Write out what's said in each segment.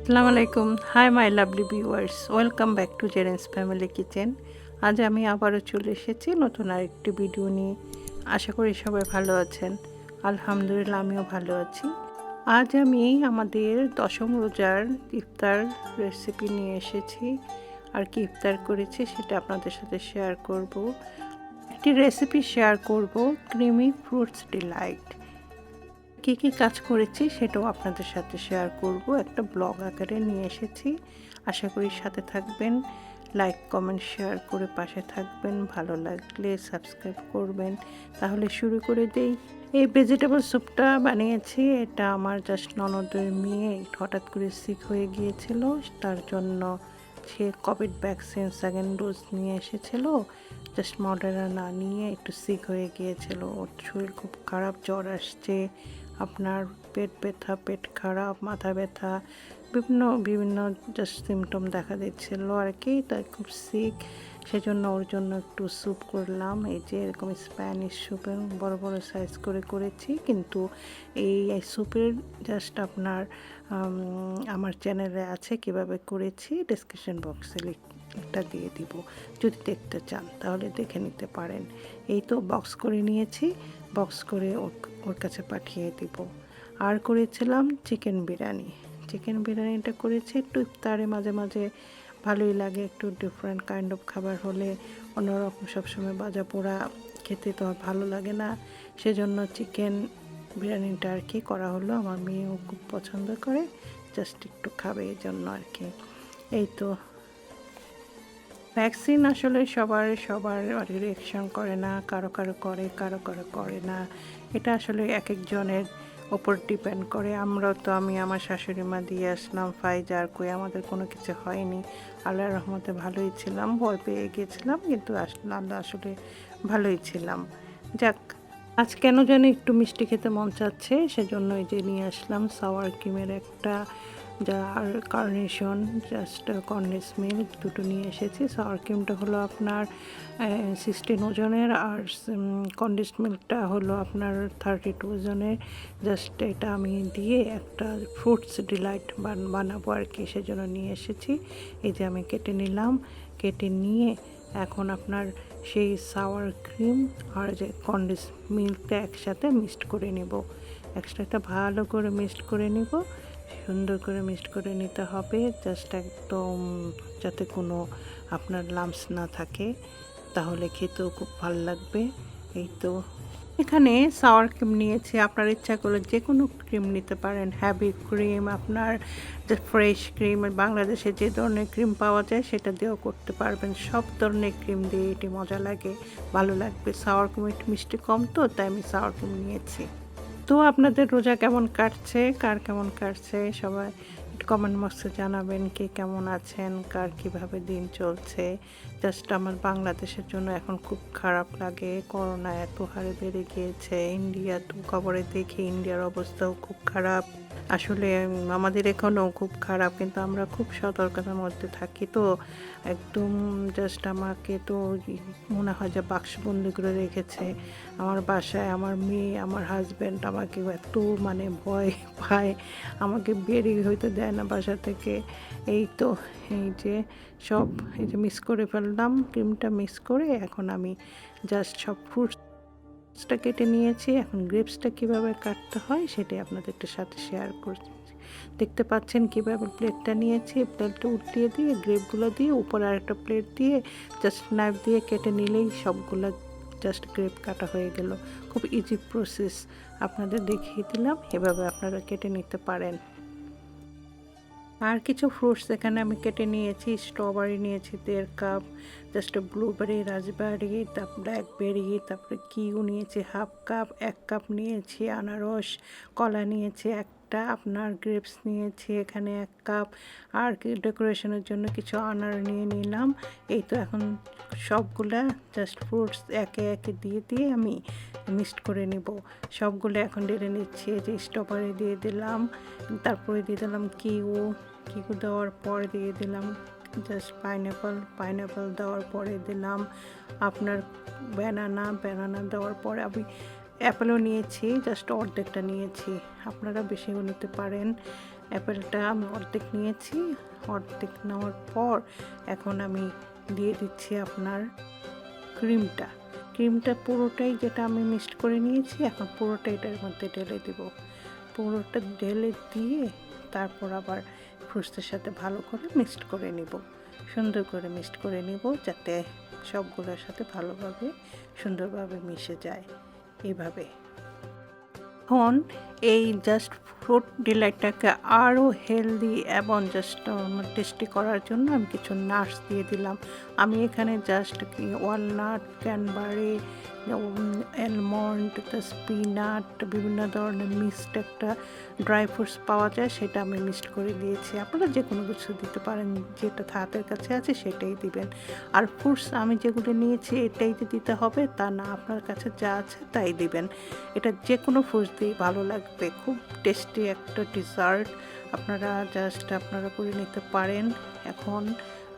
আসসালামু আলাইকুম। Hi my lovely viewers, welcome back to Jeren's family kitchen. আজ আমি আবারও চলে এসেছি নতুন আরেকটি ভিডিও নিয়ে। আশা করি সবাই ভালো আছেন। আলহামদুলিল্লাহ আমিও ভালো আছি। আজ আমি আমাদের দশম রোজার ইফতার রেসিপি নিয়ে এসেছি। আর কি ইফতার করেছি সেটা আপনাদের সাথে শেয়ার করব। একটি রেসিপি শেয়ার করব, ক্রিমি ফ্রুটস ডিলাইট। কী কী কাজ করেছি সেটাও আপনাদের সাথে শেয়ার করব, একটা ব্লগ আকারে নিয়ে এসেছি। আশা করি সাথে থাকবেন, লাইক কমেন্ট শেয়ার করে পাশে থাকবেন, ভালো লাগলে সাবস্ক্রাইব করবেন। তাহলে শুরু করে দেই। এই ভেজিটেবল স্যুপটা বানিয়েছি, এটা আমার জাস্ট ননদের মেয়ে হঠাৎ করে সিক হয়ে গিয়েছিল, তার জন্য সে কোভিড ভ্যাকসিন সেকেন্ড ডোজ নিয়ে এসেছিলো। জাস্ট মডার্না না নিয়ে একটু সিক হয়ে গিয়েছিল, ওর শরীর খুব খারাপ, জ্বর আসছে, আপনার পেট ব্যথা, পেট খারাপ, মাথা ব্যথা, বিভিন্ন বিভিন্ন জাস্ট সিমটম দেখা দিচ্ছিলো আর কি। তাই খুব সিক, সেজন্য ওর জন্য একটু স্যুপ করলাম। এই যে এরকম স্প্যানিশ স্যুপের বড় বড় সাইজ করে করেছি, কিন্তু এই স্যুপের জাস্ট আপনার আমার চ্যানেলে আছে কিভাবে করেছি, ডেসক্রিপশন বক্সে লিঙ্কটা দিয়ে দিব, যদি দেখতে চান তাহলে দেখে নিতে পারেন। এই তো বক্স করে নিয়েছি, বক্স করে ওর কাছে পাঠিয়ে দিব। আর করেছিলাম চিকেন বিরিয়ানি। চিকেন বিরিয়ানিটা করেছি একটু ইফতারে মাঝে মাঝে ভালোই লাগে, একটু ডিফারেন্ট কাইন্ড অফ খাবার হলে, অন্যরকম সবসময় ভাজা পোড়া খেতে তো আর ভালো লাগে না, সেজন্য চিকেন বিরিয়ানিটা আর কি করা হলো। আমার মেয়েও খুব পছন্দ করে, জাস্ট একটু খাবে এই জন্য আর কি। এই তো ভ্যাকসিন আসলে সবার রিঅ্যাকশন করে না, কারো কারো করে, কারো কারো করে না। এটা আসলে এক একজনের ওপর ডিপেন্ড করে। আমি আমার শাশুড়ি মা দিয়ে আসলাম ফাইজার, কই আমাদের কোনো কিছু হয়নি, আল্লাহর রহমতে ভালোই ছিলাম। ভয় পেয়ে গিয়েছিলাম, কিন্তু আমরা আসলে ভালোই ছিলাম। যাক, আজ কেন জানি একটু মিষ্টি খেতে মন চাচ্ছে, সেজন্য এই যে নিয়ে আসলাম সাওয়ার ক্রিমের একটা আর কার্নেশন, জাস্ট কন্ডেন্স মিল্ক দুটো নিয়ে এসেছি। সাওয়ার ক্রিমটা হলো আপনার 16 ওজনের, আর কন্ডেন্স মিল্কটা হলো আপনার 32 ওজনের। জাস্ট এটা আমি দিয়ে একটা ফ্রুটস ডিলাইট বানাবো আর কি, সেজন্য নিয়ে এসেছি। এই যে আমি কেটে নিলাম, কেটে নিয়ে এখন আপনার সেই সাওয়ার ক্রিম আর যে কন্ডেন্স মিল্কটা একসাথে মিক্সড করে নেব। একসাথে ভালো করে মিক্সড করে নেব, সুন্দর করে মিক্সড করে নিতে হবে, জাস্ট একদম যাতে কোনো আপনার লাম্পস না থাকে, তাহলে খেতেও খুব ভালো লাগবে। এই তো এখানে সাওয়ার ক্রিম নিয়েছি, আপনার ইচ্ছা করলে যে কোনো ক্রিম নিতে পারেন, হ্যাভি ক্রিম, আপনার যে ফ্রেশ ক্রিম, বাংলাদেশে যে ধরনের ক্রিম পাওয়া যায় সেটা দিয়েও করতে পারবেন। সব ধরনের ক্রিম দিয়ে এটি মজা লাগে, ভালো লাগবে। সাওয়ার ক্রিম একটু মিষ্টি কম, তো তাই আমি সাওয়ার ক্রিম নিয়েছি। তো আপনাদের রোজা কেমন কাটছে, কার কেমন কাটছে সবাই কমেন্ট বক্সে জানাবেন, কে কেমন আছেন, কার কীভাবে দিন চলছে। জাস্ট আমার বাংলাদেশের জন্য এখন খুব খারাপ লাগে, করোনা এত হারে বেড়ে গিয়েছে। ইন্ডিয়া তো খবরে দেখি ইন্ডিয়ার অবস্থাও খুব খারাপ। আসলে আমাদের এখানেও খুব খারাপ, কিন্তু আমরা খুব সতর্কতার মধ্যে থাকি। তো একদম জাস্ট আমাকে তো মনে হয় যে বাক্সবন্দি করে রেখেছে আমার বাসায়। আমার মেয়ে, আমার হাজব্যান্ড আমাকে এত ভয় পায়, আমাকে বেরিয়ে হইতে দেয় না বাসা থেকে। এই তো এই যে সব এই যে মিক্স করে ফেললাম, ক্রিমটা মিক্স করে এখন আমি জাস্ট সব ফ্রুটসটা কেটে নিয়েছি। এখন গ্রেপসটা কীভাবে কাটতে হয় সেটাই আপনাদের সাথে শেয়ার করছি। দেখতে পাচ্ছেন কীভাবে প্লেটটা নিয়েছি, প্লেটটা উল্টিয়ে দিয়ে গ্রেপগুলো দিয়ে উপরে আরেকটা প্লেট দিয়ে জাস্ট নাইফ দিয়ে কেটে নিলেই সবগুলো জাস্ট গ্রেপ কাটা হয়ে গেল। খুব ইজি প্রসেস, আপনাদের দেখিয়ে দিলাম, এভাবে আপনারা কেটে নিতে পারেন। আর কিছু ফ্রুটস এখানে আমি কেটে নিয়েছি, স্ট্রবেরি নিয়েছি 1.5 কাপ, জাস্ট ব্লুবেরি, রাজবেরি, তারপর ব্ল্যাকবেরি, তারপরে কিউ নিয়েছি 1/2 কাপ, 1 কাপ নিয়েছি আনারস, কলা নিয়েছি একটা, আপনার গ্রেপস নিয়েছি এখানে 1 কাপ, আর ডেকোরেশনের জন্য কিছু আনার নিয়ে নিলাম। এই তো এখন সবগুলা জাস্ট ফ্রুটস একে একে দিয়ে দিয়ে আমি মিক্সড করে নিব। সবগুলো এখন ঢেলে নিচ্ছি। এই যে স্ট্রবেরি দিয়ে দিলাম, তারপরে দিয়ে দিলাম কিউ দেওয়ার পর দিয়ে দিলাম জাস্ট পাইনাপল দেওয়ার পরে দিলাম আপনার ব্যানানা দেওয়ার পরে আমি অ্যাপেলও নিয়েছি, জাস্ট অর্ধেকটা নিয়েছি, আপনারা বেশিও নিতে পারেন। অ্যাপেলটা আমি অর্ধেক নিয়েছি। অর্ধেক নেওয়ার পর এখন আমি দিয়ে দিচ্ছি আপনার ক্রিমটা পুরোটাই যেটা আমি মিক্সড করে নিয়েছি, এখন পুরোটা এটার মধ্যে ঢেলে দেব। পুরোটা ঢেলে দিয়ে তারপর আবার ফ্রুটসের সাথে ভালো করে মিক্সড করে নিব, সুন্দর করে মিক্সড করে নিব যাতে সবগুলোর সাথে ভালোভাবে সুন্দরভাবে মিশে যায় এইভাবে। এখন এই জাস্ট ফ্রুট ডিলাইটটাকে আরও হেলদি এবং জাস্ট টেস্টি করার জন্য আমি কিছু নাটস দিয়ে দিলাম। আমি এখানে জাস্ট ওয়ালনাট, ক্যানবারি, অ্যালমন্ড, স্পিনাট, বিভিন্ন ধরনের মিক্সড একটা ড্রাই ফ্রুটস পাওয়া যায়, সেটা আমি মিক্সড করে দিয়েছি। আপনারা যে কোনো কিছু দিতে পারেন, যেটা হাতের কাছে আছে সেটাই দিবেন। আর ফ্রুটস আমি যেগুলো নিয়েছি এটাই যে দিতে হবে তা না, আপনার কাছে যা আছে তাই দিবেন। এটা যে কোনো ফ্রুটস দিয়ে ভালো লাগবে, খুব টেস্টি একটা ডেজার্ট আপনারা করে নিতে পারেন। এখন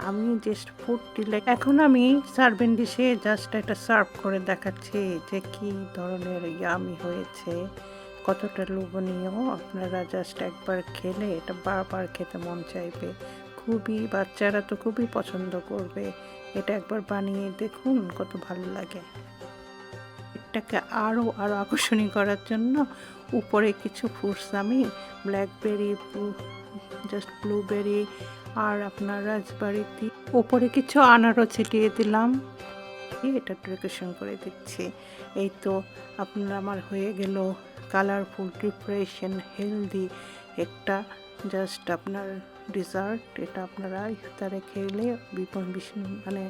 আমি জাস্ট ফুড ডিলাইট, এখন আমি সার্ভিং ডিশে জাস্ট এটা সার্ভ করে দেখাচ্ছি যে কি ধরনের ইয়ামি হয়েছে, কতটা লোভনীয়। আপনারা জাস্ট একবার খেলে এটা বারবার খেতে মন চাইবে। বাচ্চারা তো খুবই পছন্দ করবে। এটা একবার বানিয়ে দেখুন, কত ভালো লাগে। এটাকে আরও আকর্ষণীয় করার জন্য উপরে কিছু ফ্রুটস আমি ব্ল্যাকবেরি, ব্লুবেরি আর আপনার রাজবেরি দিয়ে উপরে কিছু আনারও ছিটিয়ে দিলাম। এটা ডেকোরেশন করে দিচ্ছি। এই তো আমার হয়ে গেল কালারফুল, প্রিপারেশন, হেলদি একটা জাস্ট আপনার ডেজার্ট। এটা আপনারা ইফতারে খেলে মানে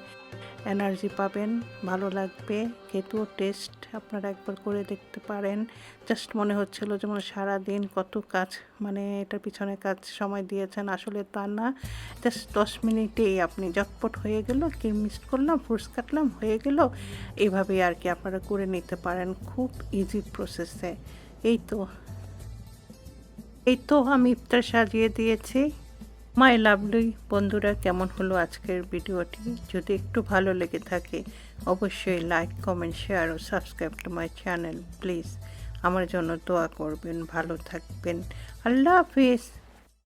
এনার্জি পাবেন, ভালো লাগবে, খেতেও টেস্ট। আপনারা একবার করে দেখতে পারেন। জাস্ট মনে হচ্ছিল যেমন সারাদিন কত কাজ, মানে এটার পিছনে কাজ সময় দিয়েছেন, আসলে তা না। জাস্ট 10 মিনিটেই আপনি ঝটপট হয়ে গেল, কি মিক্সড করলাম, ফ্রুটস কাটলাম, হয়ে গেল। এভাবেই আর কি আপনারা করে নিতে পারেন খুব ইজি প্রসেসে। এই তো আমি ইফতার সাজিয়ে দিয়েছি। মাই লাভলি বন্ধুরা, কেমন হলো আজকের ভিডিওটি? যদি একটু ভালো লেগে থাকে অবশ্যই লাইক, কমেন্ট, শেয়ার ও subscribe to my channel please. আমার জন্য দোয়া করবেন, ভালো থাকবেন। আল্লাহ হাফিজ।